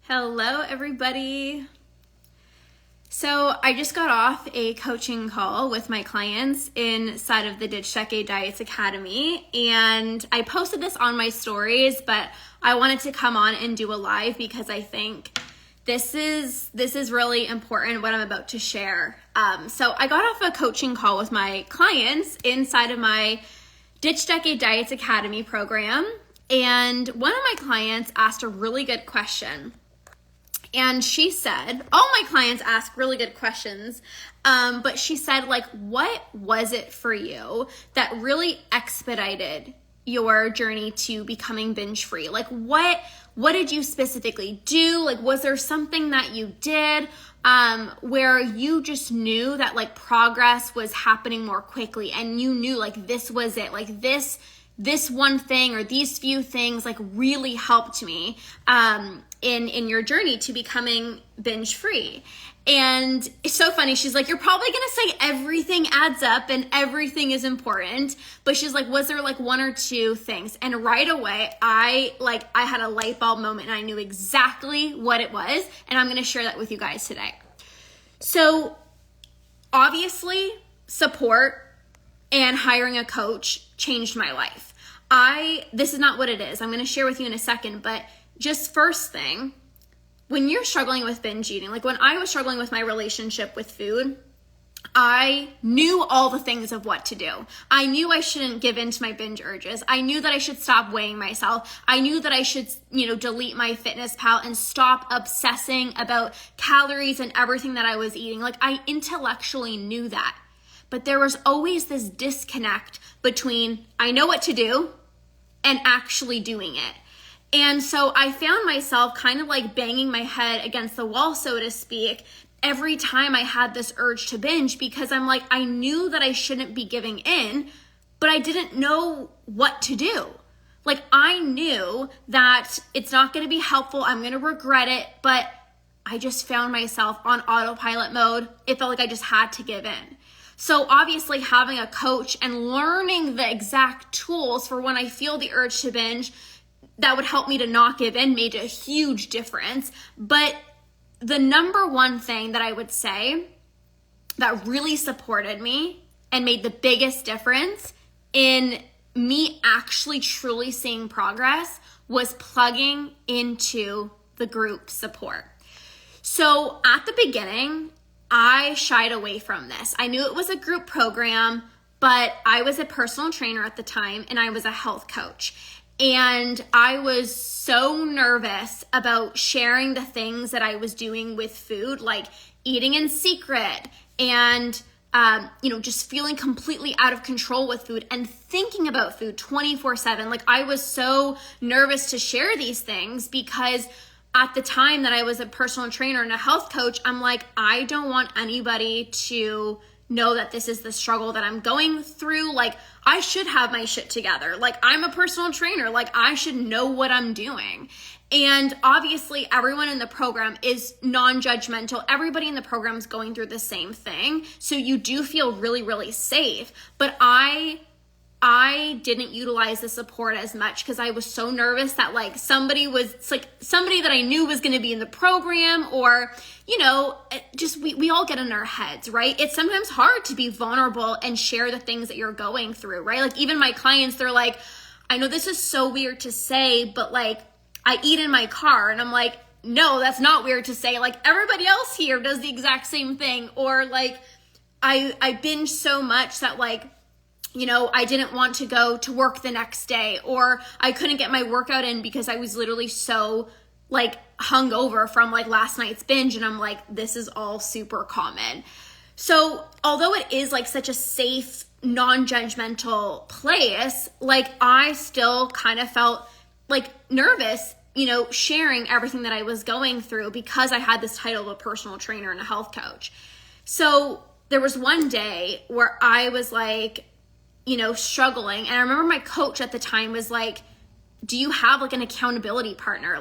Hello, everybody. So I just got off a coaching call with my clients inside of the Expedited Diets Academy, and I posted this on my stories, but I wanted to come on and do a live because I think this is really important what I'm about to share. So I got off a coaching call with my clients inside of my Expedited Diets Academy program, and one of my clients asked a really good question. And she said, all my clients ask really good questions, but she said, what was it for you that really expedited your journey to becoming binge free? What did you specifically do? Was there something that you did where you just knew that progress was happening more quickly, and you knew this was it, this one thing or these few things really helped me in your journey to becoming binge free? And it's so funny. She's like, you're probably going to say everything adds up and everything is important. But she's like, was there one or two things? And right away, I had a light bulb moment and I knew exactly what it was. And I'm going to share that with you guys today. So obviously, support and hiring a coach changed my life. This is not what it is. I'm going to share with you in a second, but just first thing, when you're struggling with binge eating, when I was struggling with my relationship with food, I knew all the things of what to do. I knew I shouldn't give in to my binge urges. I knew that I should stop weighing myself. I knew that I should, delete my MyFitnessPal and stop obsessing about calories and everything that I was eating. I intellectually knew that. But there was always this disconnect between I know what to do and actually doing it. And so I found myself kind of banging my head against the wall, so to speak, every time I had this urge to binge, because I'm I knew that I shouldn't be giving in, but I didn't know what to do. I knew that it's not going to be helpful. I'm going to regret it, but I just found myself on autopilot mode. It felt like I just had to give in. So obviously having a coach and learning the exact tools for when I feel the urge to binge that would help me to not give in made a huge difference. But the number one thing that I would say that really supported me and made the biggest difference in me actually truly seeing progress was plugging into the group support. So at the beginning, I shied away from this. I knew it was a group program, but I was a personal trainer at the time and I was a health coach. And I was so nervous about sharing the things that I was doing with food, like eating in secret and, just feeling completely out of control with food and thinking about food 24/7. I was so nervous to share these things because at the time that I was a personal trainer and a health coach, I'm I don't want anybody to know that this is the struggle that I'm going through. I should have my shit together. I'm a personal trainer. I should know what I'm doing. And obviously everyone in the program is non-judgmental. Everybody in the program is going through the same thing. So you do feel really, really safe. But I didn't utilize the support as much because I was so nervous that somebody that I knew was going to be in the program, or, just we all get in our heads, right? It's sometimes hard to be vulnerable and share the things that you're going through, right? Even my clients, they're I know this is so weird to say, but I eat in my car, and I'm no, that's not weird to say. Everybody else here does the exact same thing. Or I binge so much that I didn't want to go to work the next day, or I couldn't get my workout in because I was literally so hungover from last night's binge. And I'm this is all super common. So although it is such a safe, non-judgmental place, I still kind of felt nervous, sharing everything that I was going through because I had this title of a personal trainer and a health coach. So there was one day where I was struggling. And I remember my coach at the time was do you have an accountability partner?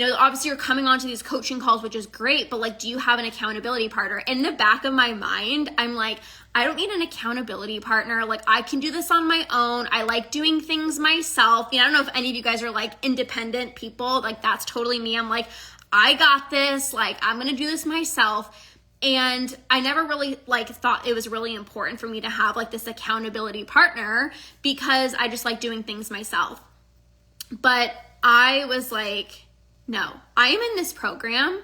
obviously you're coming onto these coaching calls, which is great, but like, do you have an accountability partner? In the back of my mind, I'm like, I don't need an accountability partner. Like, I can do this on my own. I like doing things myself. I don't know if any of you guys are like independent people. Like, that's totally me. I'm like, I got this. Like, I'm going to do this myself. And I never really like thought it was really important for me to have like this accountability partner because I just like doing things myself. But I was like, no, I am in this program.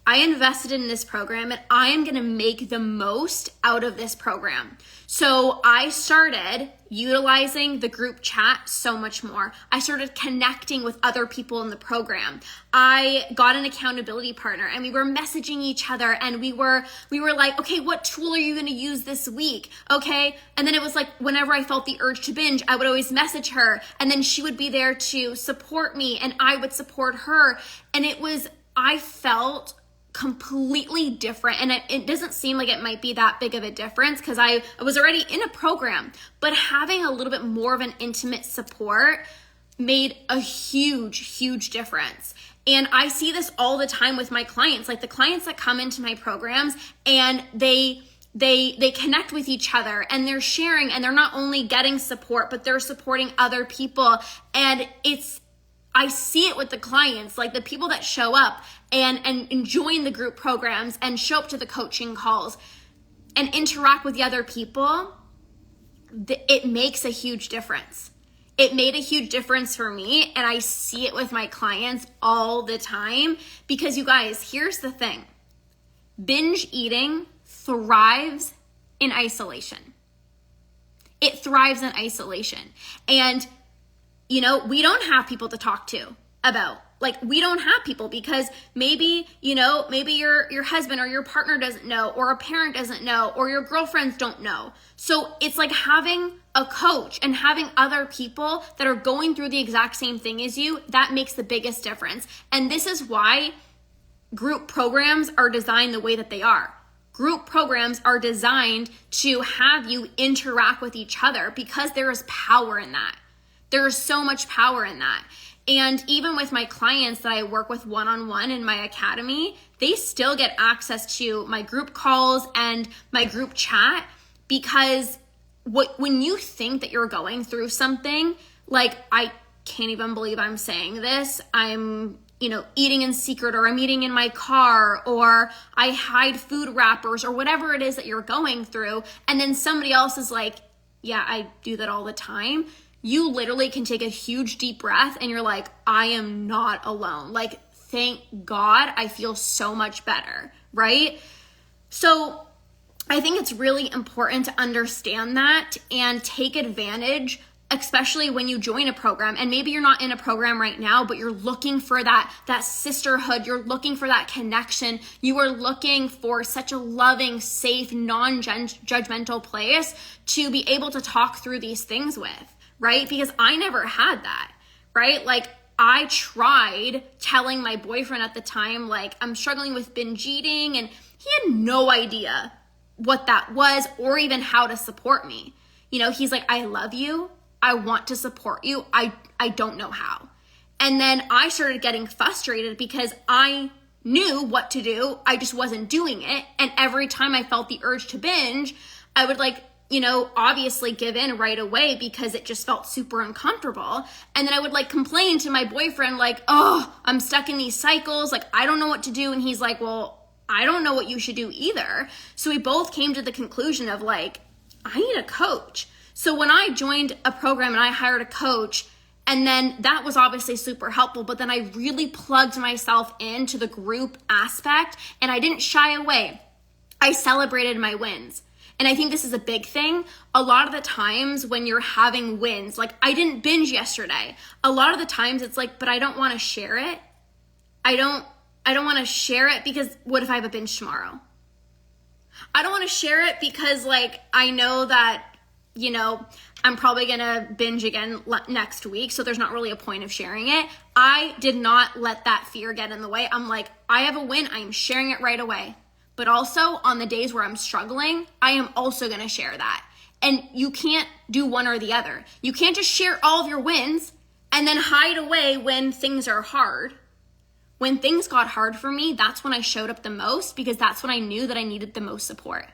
I invested in this program and I am going to make the most out of this program. So I started utilizing the group chat so much more. I started connecting with other people in the program. I got an accountability partner and we were messaging each other and we were like, okay, what tool are you going to use this week? Okay. And then it was like, whenever I felt the urge to binge, I would always message her and then she would be there to support me and I would support her. And I felt completely different. And it doesn't seem like it might be that big of a difference because I was already in a program, but having a little bit more of an intimate support made a huge, huge difference. And I see this all the time with my clients, like the clients that come into my programs and they connect with each other and they're sharing and they're not only getting support, but they're supporting other people. And I see it with the clients, like the people that show up and join the group programs and show up to the coaching calls and interact with the other people. It makes a huge difference. It made a huge difference for me, and I see it with my clients all the time because you guys, here's the thing. Binge eating thrives in isolation. It thrives in isolation. And we don't have people to talk to about. Like, we don't have people because maybe your husband or your partner doesn't know, or a parent doesn't know, or your girlfriends don't know. So it's like having a coach and having other people that are going through the exact same thing as you. That makes the biggest difference. And this is why group programs are designed the way that they are. Group programs are designed to have you interact with each other because there is power in that. There is so much power in that. And even with my clients that I work with one-on-one in my academy, they still get access to my group calls and my group chat because when you think that you're going through something, like, I can't even believe I'm saying this, I'm eating in secret, or I'm eating in my car, or I hide food wrappers, or whatever it is that you're going through, and then somebody else is like, yeah, I do that all the time. You literally can take a huge deep breath and you're like, I am not alone. Like, thank God, I feel so much better, right? So I think it's really important to understand that and take advantage, especially when you join a program. And maybe you're not in a program right now, but you're looking for that sisterhood. You're looking for that connection. You are looking for such a loving, safe, non-judgmental place to be able to talk through these things with. Right? Because I never had that, right? Like, I tried telling my boyfriend at the time, like, I'm struggling with binge eating, and he had no idea what that was or even how to support me. He's like, I love you. I want to support you. I don't know how. And then I started getting frustrated because I knew what to do. I just wasn't doing it. And every time I felt the urge to binge, I would obviously give in right away because it just felt super uncomfortable. And then I would complain to my boyfriend, like, oh, I'm stuck in these cycles. Like, I don't know what to do. And he's like, well, I don't know what you should do either. So we both came to the conclusion of I need a coach. So when I joined a program and I hired a coach, and then that was obviously super helpful, but then I really plugged myself into the group aspect and I didn't shy away. I celebrated my wins. And I think this is a big thing. A lot of the times when you're having wins, like, I didn't binge yesterday. A lot of the times it's like, but I don't want to share it. I don't want to share it because what if I have a binge tomorrow? I don't want to share it because I know that, I'm probably going to binge again next week. So there's not really a point of sharing it. I did not let that fear get in the way. I'm like, I have a win. I'm sharing it right away. But also on the days where I'm struggling, I am also going to share that. And you can't do one or the other. You can't just share all of your wins and then hide away when things are hard, When things got hard for me, that's when I showed up the most, because that's when I knew that I needed the most support.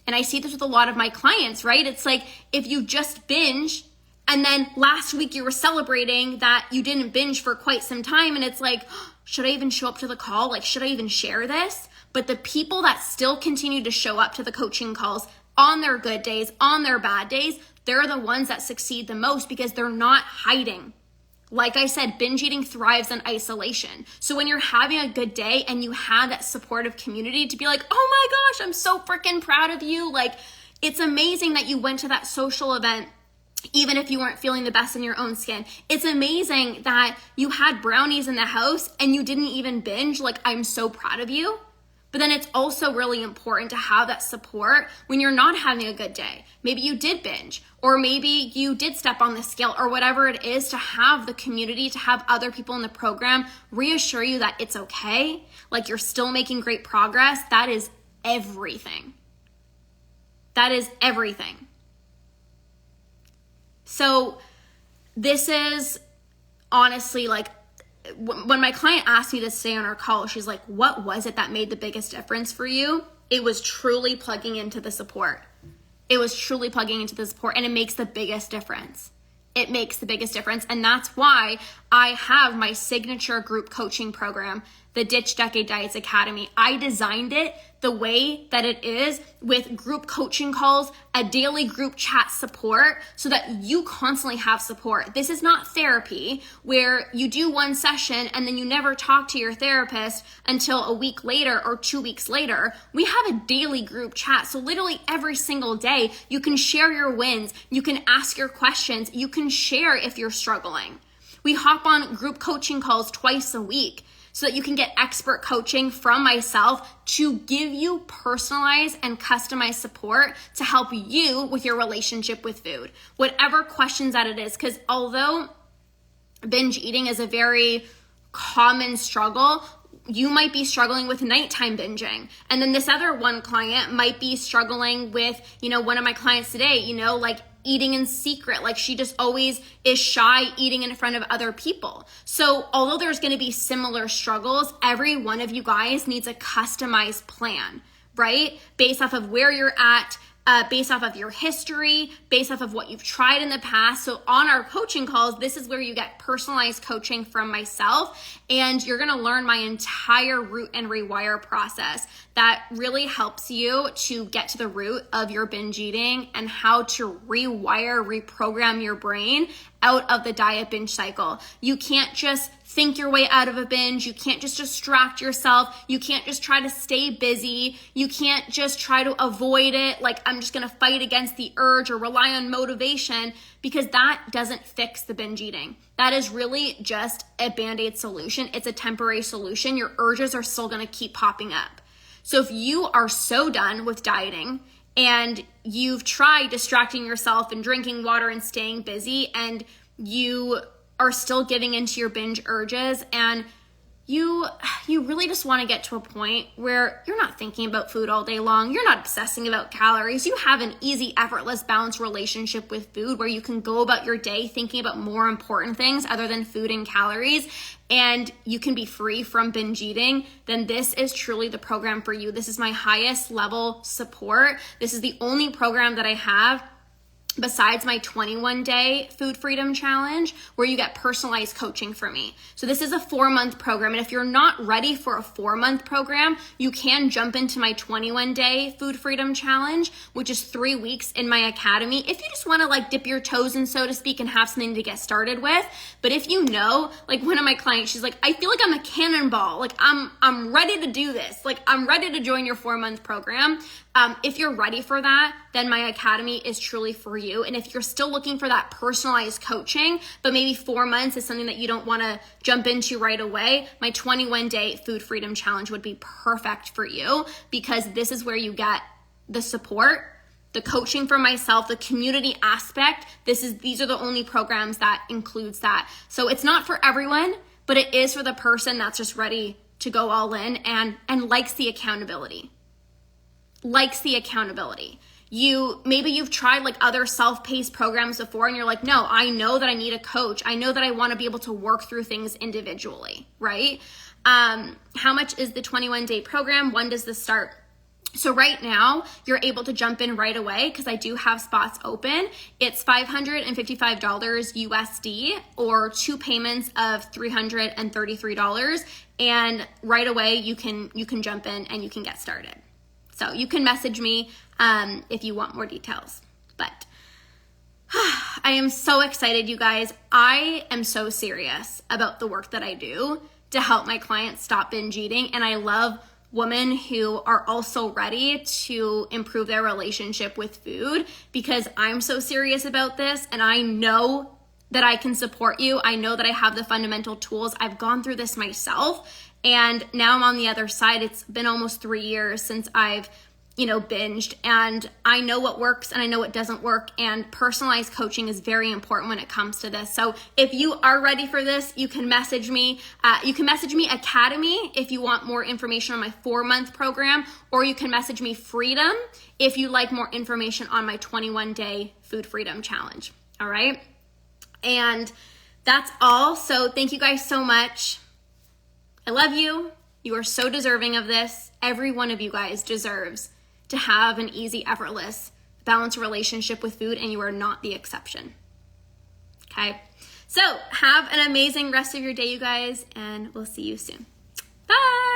And I see this with a lot of my clients, right? It's like, if you just binge and then last week you were celebrating that you didn't binge for quite some time, and it's like, should I even show up to the call? Like, should I even share this? But the people that still continue to show up to the coaching calls on their good days, on their bad days, they're the ones that succeed the most, because they're not hiding. Like I said, binge eating thrives in isolation. So when you're having a good day and you have that supportive community to be like, oh my gosh, I'm so freaking proud of you. Like, it's amazing that you went to that social event, even if you weren't feeling the best in your own skin. It's amazing that you had brownies in the house and you didn't even binge. Like, I'm so proud of you. But then it's also really important to have that support when you're not having a good day. Maybe you did binge, or maybe you did step on the scale, or whatever it is, to have the community, to have other people in the program reassure you that it's okay, like you're still making great progress. That is everything. That is everything. So this is honestly, like, when my client asked me this today on our call, she's like, what was it that made the biggest difference for you? It was truly plugging into the support. It was truly plugging into the support, and it makes the biggest difference. It makes the biggest difference. And that's why I have my signature group coaching program, the Ditch Decade Diets Academy. I designed it the way that it is, with group coaching calls, a daily group chat support, so that you constantly have support. This is not therapy where you do one session and then you never talk to your therapist until a week later or 2 weeks later. We have a daily group chat. So literally every single day, you can share your wins, you can ask your questions, you can share if you're struggling. We hop on group coaching calls twice a week, so that you can get expert coaching from myself to give you personalized and customized support to help you with your relationship with food, whatever questions that it is. Because although binge eating is a very common struggle, you might be struggling with nighttime binging. And then this other one client might be struggling with, one of my clients today, like eating in secret. Like, she just always is shy eating in front of other people. So although there's going to be similar struggles, every one of you guys needs a customized plan, right? Based off of where you're at, based off of your history, based off of what you've tried in the past. So on our coaching calls, this is where you get personalized coaching from myself, and you're going to learn my entire root and rewire process that really helps you to get to the root of your binge eating and how to reprogram your brain out of the diet binge cycle. You can't just think your way out of a binge. You can't just distract yourself. You can't just try to stay busy. You can't just try to avoid it. Like, I'm just going to fight against the urge or rely on motivation, because that doesn't fix the binge eating. That is really just a Band-Aid solution. It's a temporary solution. Your urges are still going to keep popping up. So if you are so done with dieting and you've tried distracting yourself and drinking water and staying busy, and you are still giving into your binge urges, and you really just want to get to a point where you're not thinking about food all day long, you're not obsessing about calories, you have an easy, effortless, balanced relationship with food where you can go about your day thinking about more important things other than food and calories, and you can be free from binge eating, then this is truly the program for you. This is my highest level support. This is the only program that I have besides my 21-day food freedom challenge, where you get personalized coaching from me. So this is a 4-month program. And if you're not ready for a 4-month program, you can jump into my 21-day food freedom challenge, which is 3 weeks in my academy. If you just want to like dip your toes in, so to speak, and have something to get started with. But if you know, like one of my clients, she's like, I feel like I'm a cannonball. Like I'm ready to do this. Like I'm ready to join your 4-month program. If you're ready for that, then my academy is truly for you. And if you're still looking for that personalized coaching, but maybe 4 months is something that you don't want to jump into right away, my 21-day food freedom challenge would be perfect for you, because this is where you get the support, the coaching from myself, the community aspect. These are the only programs that includes that. So it's not for everyone, but it is for the person that's just ready to go all in and likes the accountability. Maybe you've tried like other self-paced programs before, and you're like, no, I know that I need a coach. I know that I want to be able to work through things individually, right? How much is the 21-day program? When does this start? So right now, you're able to jump in right away because I do have spots open. It's $555 USD or 2 payments of $333. And right away, you can jump in and you can get started. So you can message me if you want more details. But I am so excited, you guys. I am so serious about the work that I do to help my clients stop binge eating. And I love women who are also ready to improve their relationship with food because I'm so serious about this and I know that I can support you. I know that I have the fundamental tools. I've gone through this myself and now I'm on the other side. It's been almost 3 years since I've binged, and I know what works and I know what doesn't work, and personalized coaching is very important when it comes to this. So if you are ready for this, you can message me. You can message me Academy if you want more information on my 4-month program, or you can message me Freedom if you like more information on my 21-day food freedom challenge. All right. And that's all. So thank you guys so much. I love you. You are so deserving of this. Every one of you guys deserves to have an easy, effortless, balanced relationship with food, and you are not the exception. Okay? So have an amazing rest of your day, you guys, and we'll see you soon. Bye!